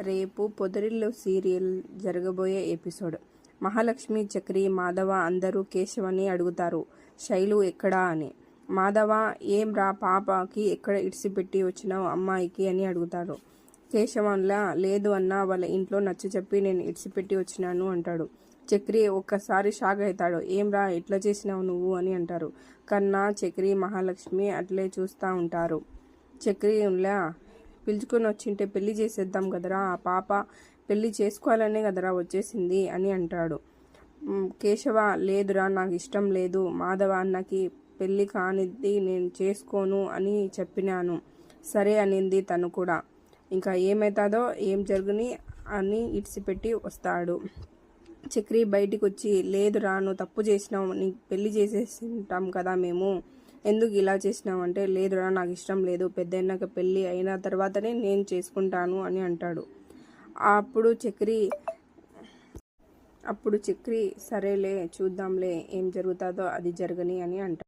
రేపు పొదరిల్లు సీరియల్ జరగబోయే ఎపిసోడ్. మహాలక్ష్మి, చక్రి, మాధవ అందరూ కేశవని అడుగుతారు శైలు ఎక్కడా అని. మాధవ ఏం రా పాపకి ఎక్కడ ఇడిసిపెట్టి వచ్చినావు అమ్మాయికి అని అడుగుతారు. కేశవంలా లేదు అన్న వాళ్ళ ఇంట్లో నచ్చ చెప్పి నేను ఇడిసిపెట్టి వచ్చినాను అంటాడు. చక్రి ఒక్కసారి షాక్ అవుతాడు. ఏం రా ఎట్లా చేసినావు నువ్వు అని అంటారు. కన్నా, చక్రి, మహాలక్ష్మి అట్లే చూస్తూ ఉంటారు. చక్రిలా పిలుచుకొని వచ్చింటే పెళ్లి చేసేద్దాం కదరా, ఆ పాప పెళ్లి చేసుకోవాలనే కదరా వచ్చేసింది అని అంటాడు. కేశవ లేదురా నాకు ఇష్టం లేదు, మాధవ అన్నకి పెళ్లి కానిది నేను చేసుకోను అని చెప్పినాను. సరే అనింది తను కూడా. ఇంకా ఏమవుతుందో ఏం జరుగుని అని ఇడిసిపెట్టి వస్తాడు. చక్రి బయటికి వచ్చి లేదురా నువ్వు తప్పు చేసినావు, నీకు పెళ్లి చేసేసింటాం కదా మేము, ఎందుకు ఇలా చేసినావు అంటే లేదురా నాకు ఇష్టం లేదు, పెద్దయినాక పెళ్ళి అయిన తర్వాతనే నేను చేసుకుంటాను అని అంటాడు. అప్పుడు చక్రి సరేలే చూద్దాంలే ఏం జరుగుతుందో అది జరగని అని అంటాడు.